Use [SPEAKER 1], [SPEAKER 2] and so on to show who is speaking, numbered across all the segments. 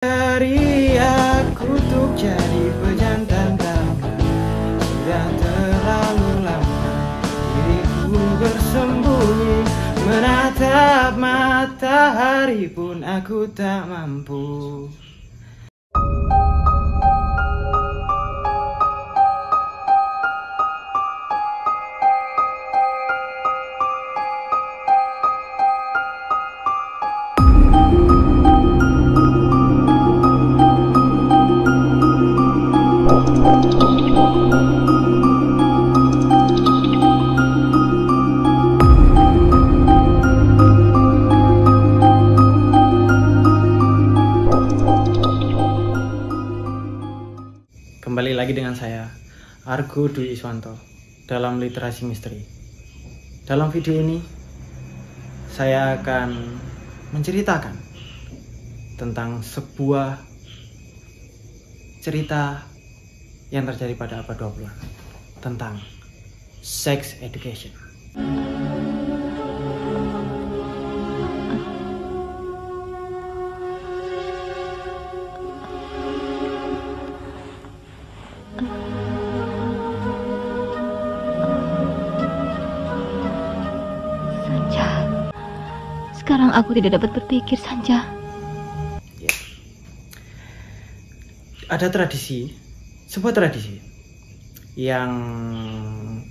[SPEAKER 1] Dari aku untuk jadi pejantan tangga, sudah terlalu lama diriku bersembunyi, menatap matahari pun aku tak mampu. Kembali lagi dengan saya, Argo Dwi Iswanto, dalam Literasi Misteri. Dalam video ini, saya akan menceritakan tentang sebuah cerita yang terjadi pada abad 20-an tentang sex education.
[SPEAKER 2] Sekarang aku tidak dapat berpikir, Sanja.
[SPEAKER 1] Ya. Ada sebuah tradisi yang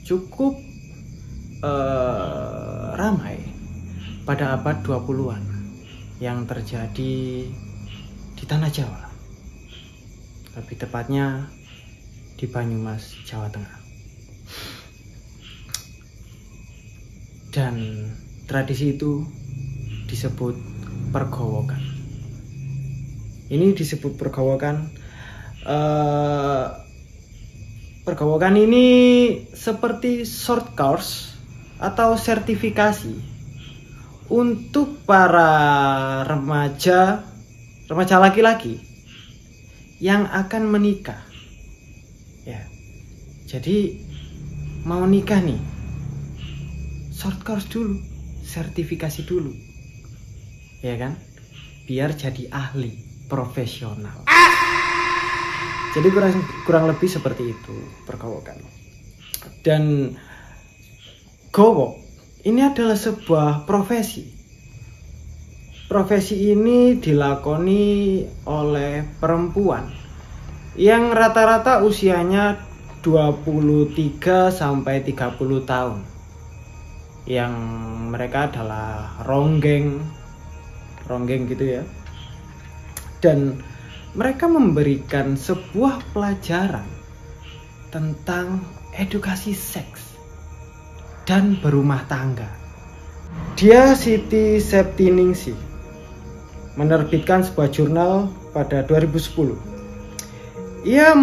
[SPEAKER 1] cukup ramai pada abad 20-an yang terjadi di tanah Jawa. Lebih tepatnya di Banyumas, Jawa Tengah. Dan tradisi itu disebut pergowokan. Ini disebut pergowokan. Pergowokan ini seperti short course atau sertifikasi untuk para remaja laki-laki yang akan menikah. Ya, jadi mau nikah nih, short course dulu, sertifikasi dulu. Ya kan, biar jadi ahli profesional. Jadi kurang lebih seperti itu pergowokan. Dan gowok ini adalah sebuah profesi. Profesi ini dilakoni oleh perempuan yang rata-rata usianya 23 sampai 30 tahun. Yang mereka adalah ronggeng gitu ya. Dan mereka memberikan sebuah pelajaran tentang edukasi seks dan berumah tangga. Dia Siti Septiningsih menerbitkan sebuah jurnal pada 2010. Ia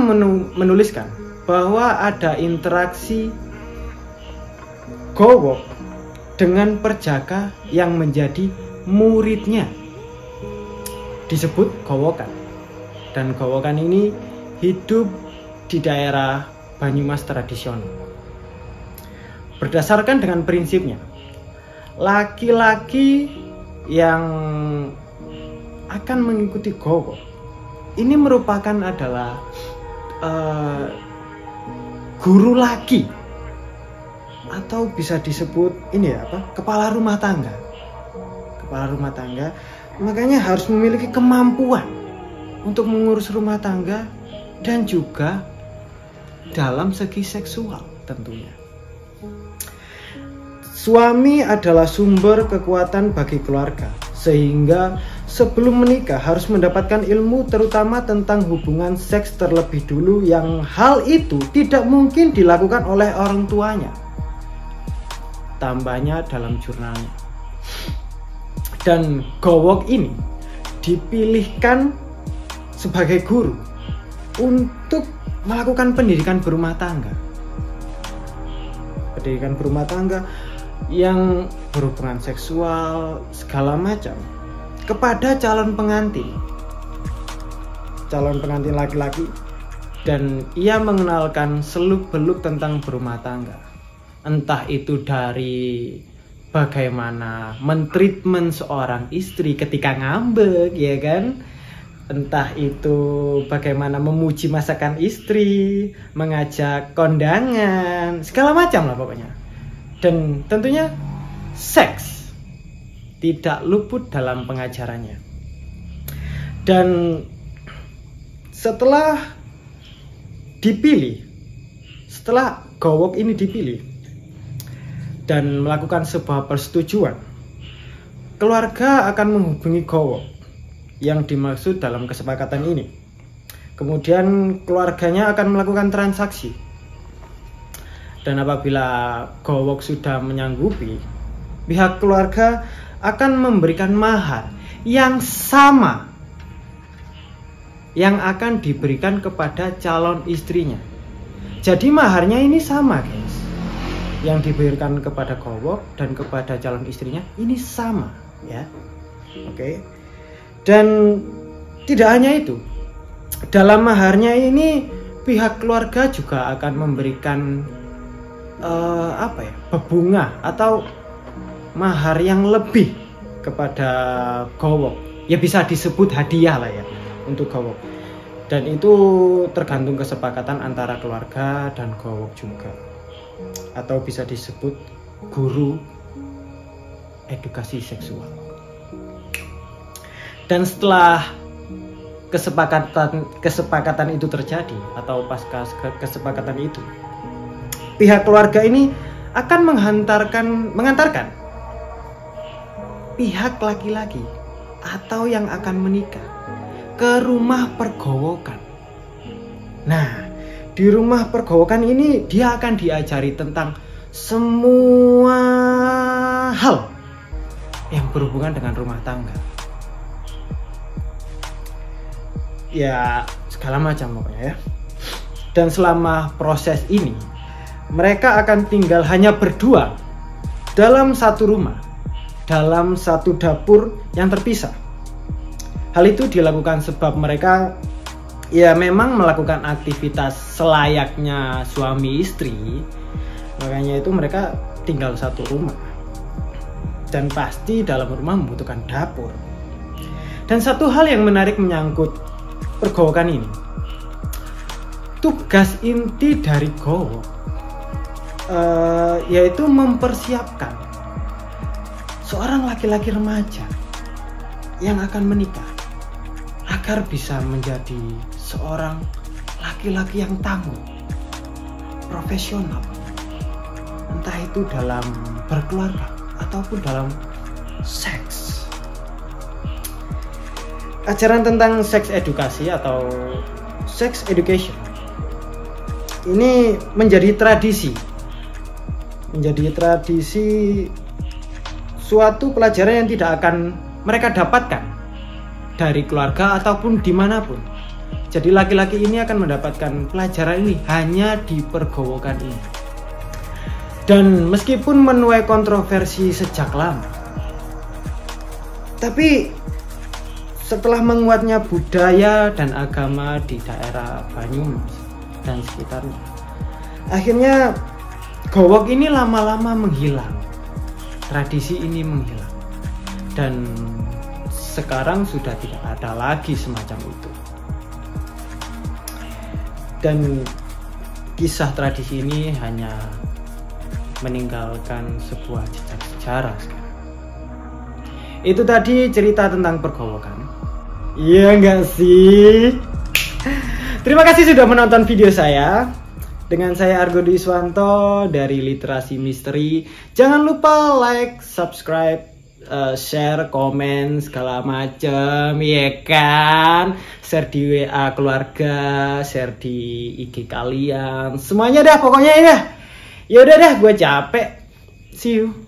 [SPEAKER 1] menuliskan bahwa ada interaksi gowok dengan perjaka yang menjadi muridnya, disebut gowokan. Dan gowokan ini hidup di daerah Banyumas tradisional. Berdasarkan dengan prinsipnya, laki-laki yang akan mengikuti gowok ini merupakan adalah guru laki, atau bisa disebut ini ya, kepala rumah tangga. Makanya harus memiliki kemampuan untuk mengurus rumah tangga dan juga dalam segi seksual tentunya. Suami adalah sumber kekuatan bagi keluarga, sehingga sebelum menikah harus mendapatkan ilmu terutama tentang hubungan seks terlebih dulu, yang hal itu tidak mungkin dilakukan oleh orang tuanya. Tambahnya dalam jurnalnya. Dan gowok ini dipilihkan sebagai guru untuk melakukan pendidikan berumah tangga. Pendidikan berumah tangga yang berhubungan seksual segala macam kepada calon pengantin laki-laki, dan ia mengenalkan seluk-beluk tentang berumah tangga. Entah itu dari bagaimana mentreatment seorang istri ketika ngambek, ya kan, Entah itu bagaimana memuji masakan istri, mengajak kondangan, segala macam lah pokoknya. Dan tentunya seks tidak luput dalam pengajarannya. Dan setelah Gowok ini dipilih dan melakukan sebuah persetujuan, keluarga akan menghubungi Gowok yang dimaksud dalam kesepakatan ini. Kemudian keluarganya akan melakukan transaksi. Dan apabila Gowok sudah menyanggupi, pihak keluarga akan memberikan mahar yang sama yang akan diberikan kepada calon istrinya. Jadi maharnya ini sama, guys. Yang diberikan kepada Gowok dan kepada calon istrinya ini sama, ya. Oke. Dan tidak hanya itu, dalam maharnya ini pihak keluarga juga akan memberikan bebungah atau mahar yang lebih kepada Gowok. Ya bisa disebut hadiah lah ya untuk Gowok. Dan itu tergantung kesepakatan antara keluarga dan Gowok juga. Atau bisa disebut guru edukasi seksual. Dan setelah kesepakatan itu terjadi atau pasca kesepakatan itu, pihak keluarga ini akan mengantarkan pihak laki-laki atau yang akan menikah ke rumah pergowokan. Nah, di rumah pergowokan ini dia akan diajari tentang semua hal yang berhubungan dengan rumah tangga. Ya, segala macam pokoknya ya. Dan selama proses ini, mereka akan tinggal hanya berdua dalam satu rumah, dalam satu dapur yang terpisah. Hal itu dilakukan sebab mereka ya memang melakukan aktivitas selayaknya suami istri. Makanya itu mereka tinggal satu rumah. Dan pasti dalam rumah membutuhkan dapur. Dan satu hal yang menarik menyangkut pergowokan ini, tugas inti dari Gowok yaitu mempersiapkan seorang laki-laki remaja yang akan menikah agar bisa menjadi seorang laki-laki yang tangguh, profesional, entah itu dalam berkeluarga ataupun dalam seks. Ajaran tentang sex edukasi atau sex education ini menjadi tradisi suatu pelajaran yang tidak akan mereka dapatkan dari keluarga ataupun dimanapun. Jadi laki-laki ini akan mendapatkan pelajaran ini hanya di pergowokan ini. Dan meskipun menuai kontroversi sejak lama, tapi setelah menguatnya budaya dan agama di daerah Banyumas dan sekitarnya, akhirnya Gowok ini lama-lama menghilang. Tradisi ini menghilang. Dan sekarang sudah tidak ada lagi semacam itu. Dan kisah tradisi ini hanya meninggalkan sebuah jejak sejarah sekarang. Itu tadi cerita tentang pergowokan. Iya enggak sih? Terima kasih sudah menonton video saya. Dengan saya Argo Dwi Iswanto dari Literasi Misteri. Jangan lupa like, subscribe, share, komen, segala macem, ya kan? Share di WA keluarga, share di IG kalian. Semuanya dah pokoknya ya. Ya udah dah, gue capek. See you.